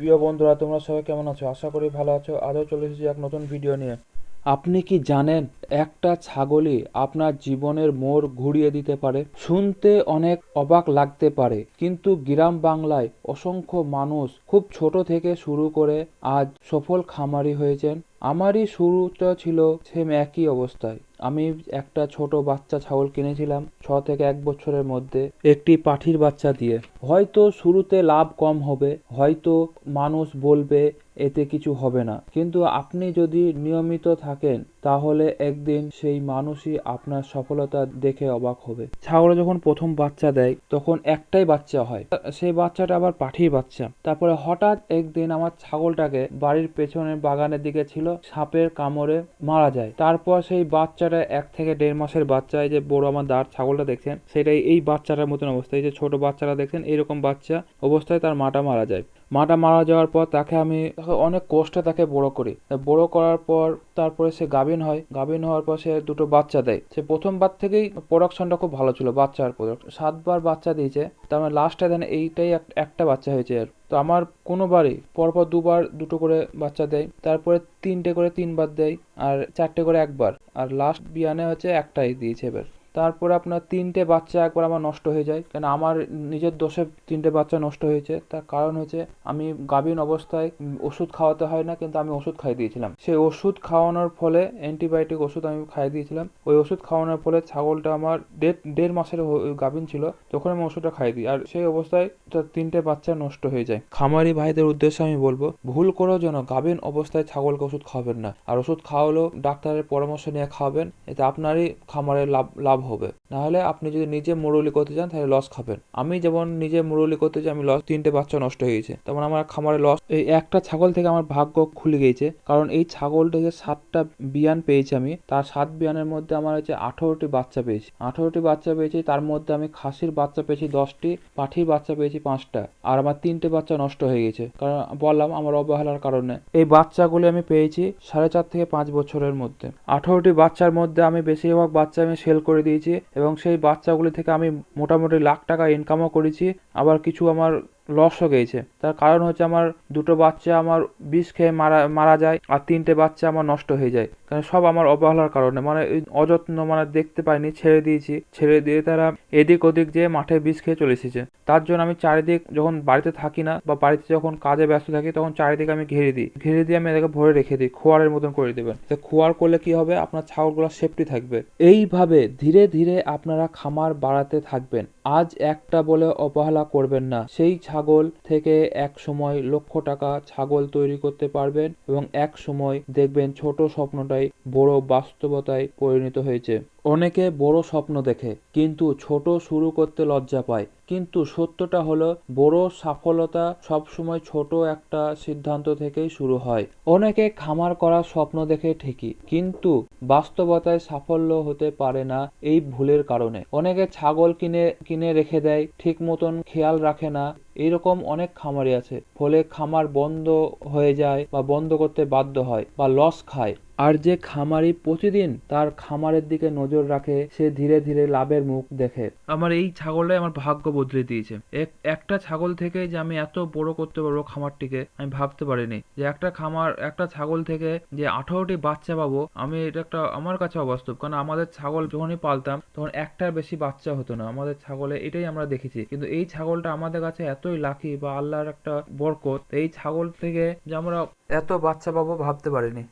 প্রিয় বন্ধুরা, তোমরা সবাই কেমন আছো? আশা করি ভালো আছো। আজও চলে এসেছি এক নতুন ভিডিও নিয়ে। আপনি কি জানেন একটা ছাগলই আপনার জীবনের মোড় ঘুরিয়ে দিতে পারে? শুনতে অনেক অবাক লাগতে পারে, কিন্তু গ্রাম বাংলায় অসংখ্য মানুষ খুব ছোট থেকে শুরু করে আজ সফল খামারি হয়েছেন। আমারই শুরুটা ছিল সেম একই অবস্থায়। আমি একটা ছোট বাচ্চা ছাগল কিনেছিলাম 6 থেকে 1 বছরের মধ্যে, একটি পাঠির বাচ্চা দিয়ে। হয়তো শুরুতে লাভ কম হবে, হয়তো মানুষ বলবে এতে কিছু হবে না, কিন্তু আপনি যদি নিয়মিত থাকেন তাহলে একদিন সেই মানুষই আপনার সফলতা দেখে অবাক হবে। ছাগল যখন প্রথম বাচ্চা দেয় তখন একটাই বাচ্চা হয়, সেই বাচ্চাটা আবার পাঠির বাচ্চা। তারপরে হঠাৎ একদিন আমার ছাগলটাকে বাড়ির পেছনের বাগানের দিকে ছিল, সাপের কামড়ে মারা যায়। তারপর সেই বাচ্চাটা 1 থেকে 1.5 মাসের বাচ্চা, এই যে বড় আমার দাঁড় ছাগলটা দেখছেন সেটাই এই বাচ্চাটার মতন অবস্থা। এই যে ছোট বাচ্চাটা দেখছেন এইরকম বাচ্চা অবস্থায় তার মাটা মারা যায়। মাটা মারা যাওয়ার পর তাকে আমি অনেক কষ্টে তাকে বড় করি। বড় করার পর তারপরে সে গাভিন হয়। গাভিন হওয়ার পর সে দুটো বাচ্চা দেয়। সে প্রথমবার থেকেই প্রোডাকশনটা খুব ভালো ছিল, বাচ্চার প্রোডাকশন 7 বার বাচ্চা দিয়েছে। তার মানে লাস্টে দেন এইটাই একটা বাচ্চা হয়েছে। আর তো আমার কোনোবারই পরপর 2 বার দুটো করে বাচ্চা দেয়, তারপরে 3টে করে 3 বার দেয়, আর 4টে করে 1 বার, আর লাস্ট বিয়ানে হচ্ছে একটাই দিয়েছে এবার। তারপরে আপনার 3টে বাচ্চা একবার আমার নষ্ট হয়ে যায়, কেন আমার নিজের দোষে 3টে বাচ্চা নষ্ট হয়েছে। তার কারণ হচ্ছে আমি গাভীন অবস্থায় ওষুধ খাওয়াতে হয় না, কিন্তু আমি ওষুধ খাইয়ে দিয়েছিলাম। সেই ওষুধ খাওয়ানোর ফলে, অ্যান্টিবায়োটিক ওষুধ আমি খাইয়ে দিয়েছিলাম, ওই ওষুধ খাওয়ানোর ফলে ছাগলটা আমার দেড় মাসের গাভীন ছিল তখন আমি ওষুধটা খাইয়ে দিই, আর সেই অবস্থায় তার 3টে বাচ্চা নষ্ট হয়ে যায়। খামারি ভাইদের উদ্দেশ্যে আমি বলবো, ভুল করেও যেন গাভীন অবস্থায় ছাগলকে ওষুধ খাওয়াবেন না, আর ওষুধ খাওয়ালেও ডাক্তারের পরামর্শ নিয়ে খাওয়াবেন, এতে আপনারই খামারের লাভ হবে। নাহলে আপনি যদি নিজে মুরগি করতে চান তাহলে লস খাবেন। আমি যেমন নিজে মুরগি করতে চাই, আমি লস, 3টে বাচ্চা নষ্ট হয়ে গেছে, তেমন আমার খামারে লস। এই একটা ছাগল থেকে আমার ভাগ্য খুলে গিয়েছে, কারণ এই ছাগল থেকে 7টা বিয়ান পেয়েছি আমি। তার 7 বিয়ানের মধ্যে আমার হচ্ছে 18টি বাচ্চা পেয়েছি। 18টি বাচ্চা পেয়েছি, তার মধ্যে আমি খাসির বাচ্চা পেয়েছি 10টি, পাঠির বাচ্চা পেয়েছি 5টা, আর আমার 3টে বাচ্চা নষ্ট হয়ে গেছে, কারণ বললাম আমার অবহেলার কারণে। এই বাচ্চাগুলো আমি পেয়েছি 4.5 থেকে 5 বছরের মধ্যে। 18টি বাচ্চার মধ্যে আমি বেশিরভাগ বাচ্চা আমি সেল করে দিয়েছি, এবং সেই বাচ্চাগুলি থেকে আমি মোটামুটি লাখ টাকা ইনকামও করেছি, আবার কিছু আমার লসও গেছে। তার কারণ হচ্ছে আমার দুটো বাচ্চা আমার বিষ খেয়ে মারা যায়, আর 3টে বাচ্চা আমার নষ্ট হয়ে যায়, কারণ সব আমার অবহেলার কারণে, মানে অযত্ন, মানে দেখতে পাইনি, ছেড়ে দিয়েছি। ছেড়ে দিয়ে তারা এদিক ওদিক যেয়ে মাঠে বিষ খেয়ে চলে এসেছে। তার জন্য আমি চারিদিক, যখন বাড়িতে থাকি না বা বাড়িতে যখন কাজে ব্যস্ত থাকি, তখন চারিদিকে আমি ঘিরে দিই। ঘিরে দিয়ে আমি এটাকে ভরে রেখে দিই, খোয়ারের মতন করে দেবেন। তো খোয়ার করলে কি হবে, আপনার ছাগলগুলো সেফটি থাকবে। এইভাবে ধীরে ধীরে আপনারা খামার বাড়াতে থাকবেন। আজ একটা বলে অবহেলা করবেন না। সেই ছাগল থেকে এক সময় লক্ষ টাকা ছাগল তৈরি করতে পারবেন, এবং এক সময় দেখবেন ছোট স্বপ্নটাই বড় বাস্তবতায় পরিণত হয়েছে। অনেকে বড় স্বপ্ন দেখে কিন্তু ছোট শুরু করতে লজ্জা পায়, কিন্তু সত্যটা হলো বড় সফলতা সবসময় ছোট একটা সিদ্ধান্ত থেকেই শুরু হয়। অনেকে খামার করার স্বপ্ন দেখে ঠিকই, কিন্তু বাস্তবতায় সাফল্য হতে পারে না এই ভুলের কারণে। অনেকে ছাগল কিনে কিনে রেখে দেয়, ঠিক মতন খেয়াল রাখে না। এইরকম অনেক খামারি আছে, ফলে খামার বন্ধ হয়ে যায় বা বন্ধ করতে বাধ্য হয় বা লস খায়। আর যে খামারি প্রতিদিন তার খামারের দিকে নজর রাখে, সে ধীরে ধীরে লাভের মুখ দেখে। আমার এই ছাগলটাই আমার ভাগ্য বদলে দিয়েছে। একটা ছাগল থেকে যে আমি এত বড় করতে পারবো খামারটিকে, আমি ভাবতে পারিনি যে একটা ছাগল থেকে যে 18টি বাচ্চা পাবো, আমি এটা একটা আমার কাছে অবাস্তব। কারণ আমাদের ছাগল যখনই পালতাম তখন একটার বেশি বাচ্চা হতো না আমাদের ছাগলে, এটাই আমরা দেখেছি। কিন্তু এই ছাগলটা আমাদের কাছে এতই লাকি বা আল্লাহর একটা বরকত, এই ছাগল থেকে যে আমরা এত বাচ্চা পাবো ভাবতে পারিনি।